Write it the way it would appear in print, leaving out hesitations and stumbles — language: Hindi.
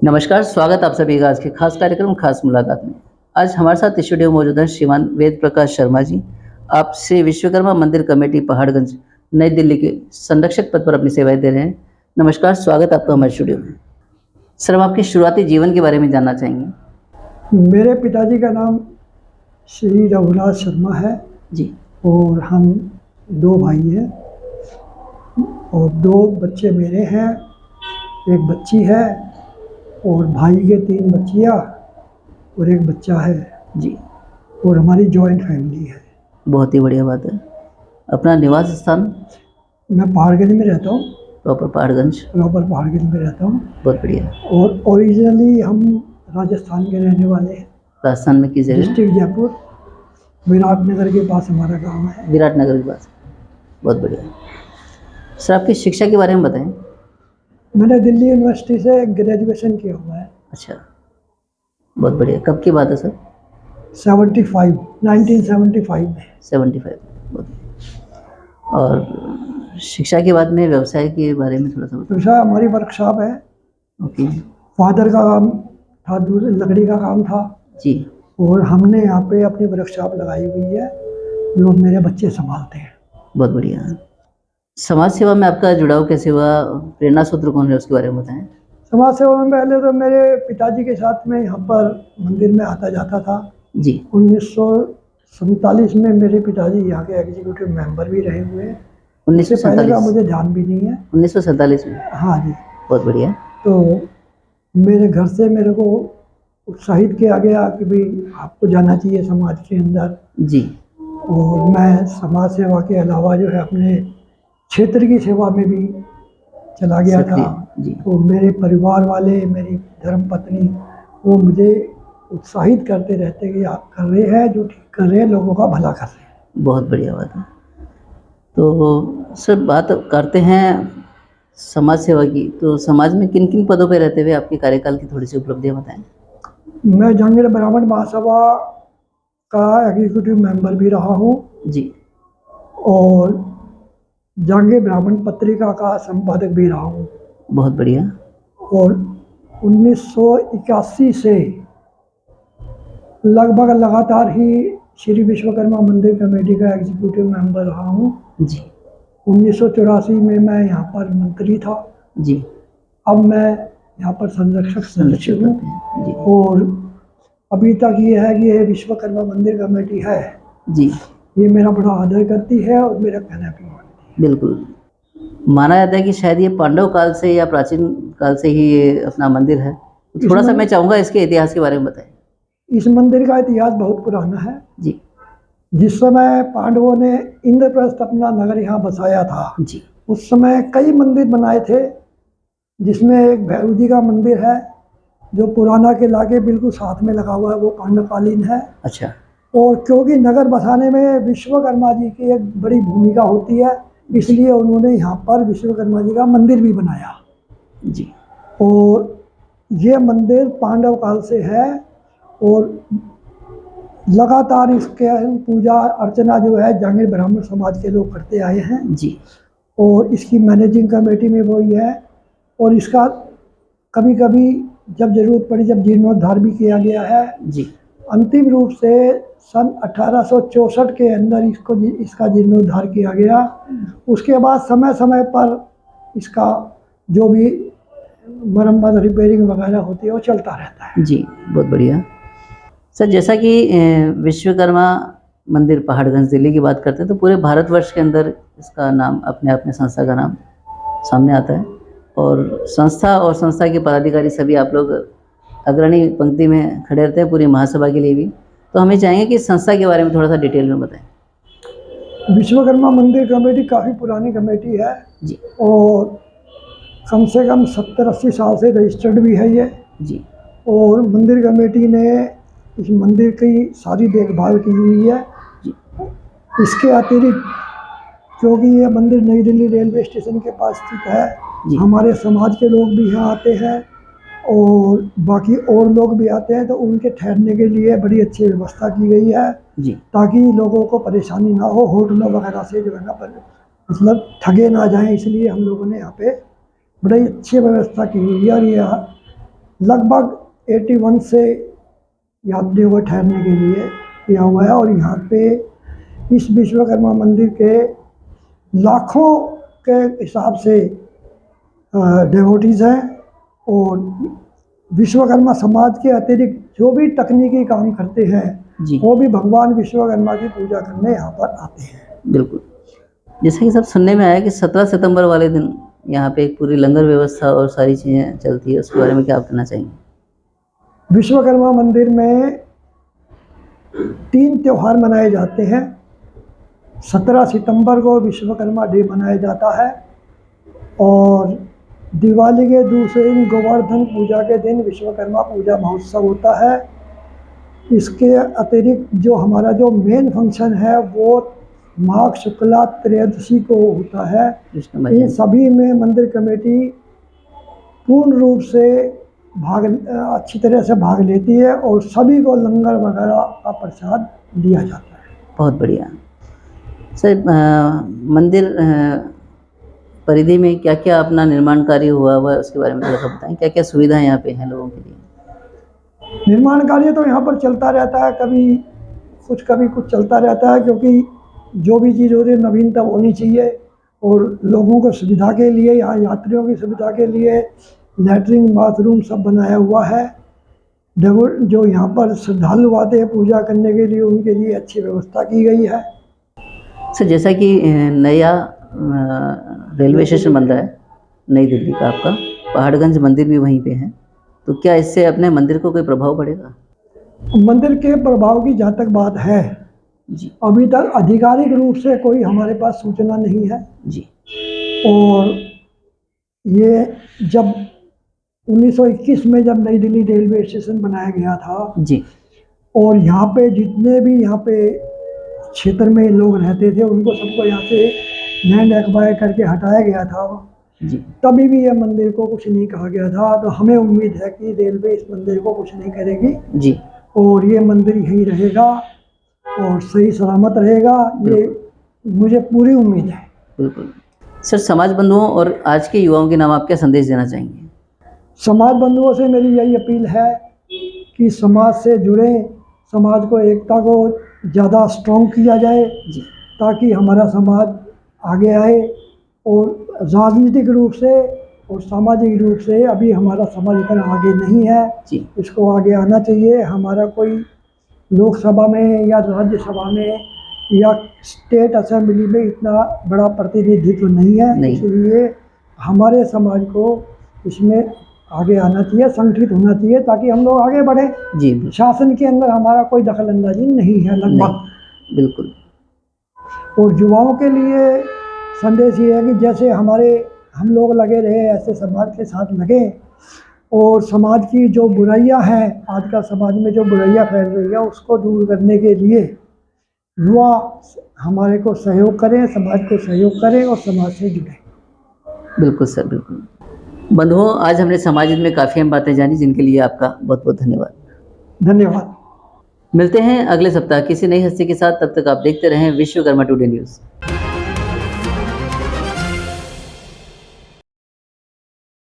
नमस्कार, स्वागत आप सभी का आज के खास कार्यक्रम खास मुलाकात में। आज हमारे साथ स्टूडियो में मौजूद हैं श्रीमान वेद प्रकाश शर्मा जी। आप श्री विश्वकर्मा मंदिर कमेटी पहाड़गंज, नई दिल्ली के संरक्षक पद पर अपनी सेवाएँ दे रहे हैं। नमस्कार, स्वागत आपका हमारे स्टूडियो में। सर, हम आपके शुरुआती जीवन के बारे में जानना चाहेंगे। मेरे पिताजी का नाम श्री रघुनाथ शर्मा है जी, और हम दो भाई हैं और दो बच्चे मेरे हैं, एक बच्ची है और भाई के 3 बच्चियाँ और एक बच्चा है जी, और हमारी जॉइंट फैमिली है। बहुत ही बढ़िया बात है। अपना निवास स्थान मैं पहाड़गंज में रहता हूँ, प्रॉपर पहाड़गंज, प्रॉपर पहाड़गंज में रहता हूँ बहुत बढ़िया। और ओरिजिनली हम राजस्थान के रहने वाले हैं। राजस्थान में किस जगह? डिस्ट्रिक्ट जयपुर, विराटनगर के पास हमारा गांव है। विराटनगर के पास, बहुत बढ़िया। सर, आपकी शिक्षा के बारे में बताएँ। मैंने दिल्ली यूनिवर्सिटी से ग्रेजुएशन किया हुआ है। अच्छा, बहुत बढ़िया। कब की बात है सर? 1975 में। 75, बहुत बढ़िया। और शिक्षा के बाद में व्यवसाय के बारे में थोड़ा सा बताओ। दूसरा हमारी वर्कशॉप है। ओके फादर का काम था, लकड़ी का काम था जी, और हमने यहाँ पे अपनी वर्कशॉप लगाई हुई है जो मेरे बच्चे संभालते हैं। बहुत बढ़िया। समाज सेवा में आपका जुड़ाव कैसे हुआ? प्रेरणा सूत्र कौन है, उसके बारे में बताएं। समाज सेवा में पहले तो मेरे पिताजी के साथ में यहाँ पर मंदिर में आता जाता था। जी, 1947 में मेरे पिताजी यहाँ के एग्जीक्यूटिव मेंबर भी रहे हुए हैं। उससे पहले का 1947, मुझे ध्यान भी नहीं है। 1947 में, हाँ जी। बहुत बढ़िया। तो मेरे घर से मेरे को उत्साहित किया गया कि भाई आपको जाना चाहिए समाज के अंदर, जी, और मैं समाज सेवा के अलावा जो है अपने क्षेत्र की सेवा में भी चला गया था। सक्रिय, जी, तो मेरे परिवार वाले, मेरी धर्मपत्नी, वो मुझे उत्साहित करते रहते कि आप कर रहे हैं जो ठीक कर रहे हैं, लोगों का भला कर रहे हैं। बहुत बढ़िया बात है। तो सर, बात करते हैं समाज सेवा की। तो समाज में किन किन पदों पर रहते हुए आपके कार्यकाल की थोड़ी सी उपलब्धियां बताएं। मैं जहांगीर ब्राह्मण महासभा का एग्जीक्यूटिव मेंबर भी रहा हूँ जी, और जहांगीर ब्राह्मण पत्रिका का संपादक भी रहा हूँ। बहुत बढ़िया। और 1981 से लगभग लगातार ही श्री विश्वकर्मा मंदिर कमेटी का एग्जीक्यूटिव मेंबर रहा हूँ। जी, 1984 में मैं यहाँ पर मंत्री था। जी, अब मैं यहाँ पर संरक्षक सदस्य हूँ करते हैं। जी, और अभी तक ये है कि ये विश्वकर्मा मंदिर कमेटी है, जी, ये मेरा बड़ा आदर करती है और मेरा कहना भी मानती बिल्कुल। माना जाता है कि शायद ये पांडव काल से या प्राचीन काल से ही ये अपना मंदिर है। तो थोड़ा सा मैं चाहूँगा इसके इतिहास के बारे में बताएं। है। इस मंदिर का इतिहास बहुत पुराना है। जी, जिस समय पांडवों ने इंद्रप्रस्थ अपना नगर यहाँ बसाया था, जी, उस समय कई मंदिर बनाए थे, जिसमें एक भैरव जी का मंदिर है जो पुराना किला के बिल्कुल साथ में लगा हुआ है, वो पांडवकालीन है। अच्छा, और क्योंकि नगर बसाने में विश्वकर्मा जी की एक बड़ी भूमिका होती है, इसलिए उन्होंने यहाँ पर विश्वकर्मा जी का मंदिर भी बनाया। जी, और ये मंदिर पांडव काल से है और लगातार इसके पूजा अर्चना जो है जहांगीर ब्राह्मण समाज के लोग करते आए हैं जी, और इसकी मैनेजिंग कमेटी में वही है। और इसका कभी कभी जब जरूरत पड़ी, जब जीर्णोद्धार भी किया गया है। जी, अंतिम रूप से सन 1864 के अंदर इसका जीर्णोद्धार किया गया। उसके बाद समय समय पर इसका जो भी मरम्मत, रिपेयरिंग वगैरह होती है वो चलता रहता है। जी, बहुत बढ़िया। सर, जैसा कि विश्वकर्मा मंदिर पहाड़गंज दिल्ली की बात करते हैं, तो पूरे भारतवर्ष के अंदर इसका नाम अपने आप में, संस्था का नाम सामने आता है। और संस्था के पदाधिकारी सभी आप लोग अग्रणी पंक्ति में खड़े रहते हैं पूरी महासभा के लिए भी। तो हमें चाहेंगे कि इस संस्था के बारे में थोड़ा सा डिटेल में बताएं। विश्वकर्मा मंदिर कमेटी काफ़ी पुरानी कमेटी है जी, और कम से कम 70-80 साल से रजिस्टर्ड भी है ये। जी, और मंदिर कमेटी ने इस मंदिर की सारी देखभाल की हुई है। जी, इसके अतिरिक्त क्योंकि ये मंदिर नई दिल्ली रेलवे स्टेशन के पास स्थित है, जी, हमारे समाज के लोग भी यहाँ आते हैं और बाकी और लोग भी आते हैं, तो उनके ठहरने के लिए बड़ी अच्छी व्यवस्था की गई है जी, ताकि लोगों को परेशानी ना हो, होटलों वगैरह से जो है ना मतलब ठगे ना जाएं। इसलिए हम लोगों ने यहाँ पे बड़ी अच्छी व्यवस्था की हुई है। और ये लगभग 81 से यात्रियों को ठहरने के लिए किया हुआ है। और यहाँ पे इस विश्वकर्मा मंदिर के लाखों के हिसाब से डेवोटीज़ हैं। और विश्वकर्मा समाज के अतिरिक्त जो भी तकनीकी काम करते हैं जी वो भी भगवान विश्वकर्मा की पूजा करने यहाँ पर आते हैं। बिल्कुल। जैसे कि सब सुनने में आया कि 17 सितंबर वाले दिन यहाँ पे एक पूरी लंगर व्यवस्था और सारी चीज़ें चलती है, उसके बारे में क्या आप कहना चाहेंगे? विश्वकर्मा मंदिर में 3 त्यौहार मनाए जाते हैं। 17 सितंबर को विश्वकर्मा डे मनाया जाता है और दिवाली के दूसरे दिन गोवर्धन पूजा के दिन विश्वकर्मा पूजा महोत्सव होता है। इसके अतिरिक्त जो हमारा जो मेन फंक्शन है वो माघ शुक्ला त्रयोदशी को होता है। कृष्ण इन भजन। सभी में मंदिर कमेटी पूर्ण रूप से अच्छी तरह से भाग लेती है और सभी को लंगर वगैरह का प्रसाद दिया जाता है। बहुत बढ़िया सर। मंदिर परिधि में क्या क्या अपना निर्माण कार्य हुआ हुआ है उसके बारे में थोड़ा सा बताएं। क्या क्या सुविधाएं यहाँ पे हैं लोगों के लिए? निर्माण कार्य तो यहाँ पर चलता रहता है, कभी कुछ चलता रहता है, क्योंकि जो भी चीज़ हो रही है नवीनतम होनी चाहिए। और लोगों को सुविधा के लिए, यहाँ यात्रियों की सुविधा के लिए लैट्रिन बाथरूम सब बनाया हुआ है। जो यहाँ पर श्रद्धालु आते हैं पूजा करने के लिए उनके लिए अच्छी व्यवस्था की गई है। सर जैसा कि नया रेलवे स्टेशन बन रहा है नई दिल्ली का, आपका पहाड़गंज मंदिर भी वहीं पे है, तो क्या इससे अपने मंदिर को कोई प्रभाव पड़ेगा? मंदिर के प्रभाव की जहाँ तक बात है जी अभी तक आधिकारिक रूप से कोई हमारे पास सूचना नहीं है। जी। और ये जब 1921 में जब नई दिल्ली रेलवे स्टेशन बनाया गया था जी और यहाँ पे जितने भी यहाँ पे क्षेत्र में लोग रहते थे उनको सबको यहाँ से लैंड एक्वायर करके हटाया गया था जी। तभी भी ये मंदिर को कुछ नहीं कहा गया था। तो हमें उम्मीद है कि रेलवे इस मंदिर को कुछ नहीं करेगी जी और ये मंदिर यहीं रहेगा और सही सलामत रहेगा, ये मुझे पूरी उम्मीद है। बिल्कुल। सर समाज बंधुओं और आज के युवाओं के नाम आप क्या संदेश देना चाहेंगे? समाज बंधुओं से मेरी यही अपील है कि समाज से जुड़ें, समाज को एकता को ज़्यादा स्ट्रॉन्ग किया जाए जी ताकि हमारा समाज आगे आए। और राजनीतिक रूप से और सामाजिक रूप से अभी हमारा समाज इतना आगे नहीं है, जी इसको आगे आना चाहिए। हमारा कोई लोकसभा में या राज्यसभा में या स्टेट असेंबली में इतना बड़ा प्रतिनिधित्व नहीं है, नहीं। इसलिए हमारे समाज को इसमें आगे आना चाहिए, संगठित होना चाहिए ताकि हम लोग आगे बढ़ें। जी बिल्कुल। शासन के अंदर हमारा कोई दखल अंदाजी नहीं है लगभग। नहीं, बिल्कुल। और युवाओं के लिए संदेश ये है कि जैसे हम लोग लगे रहे ऐसे समाज के साथ लगे और समाज की जो बुराइयां हैं, आज का समाज में जो बुराइयां फैल रही है उसको दूर करने के लिए युवा हमारे को सहयोग करें, समाज को सहयोग करें और समाज से जुड़ें। बिल्कुल सर, बिल्कुल। बंधुओं, आज हमने समाज हित में काफ़ी अहम बातें जानी, जिनके लिए आपका बहुत बहुत धन्यवाद। धन्यवाद। मिलते हैं अगले सप्ताह किसी नई हस्ती के साथ। तब तक आप देखते रहें विश्वकर्मा टुडे न्यूज़।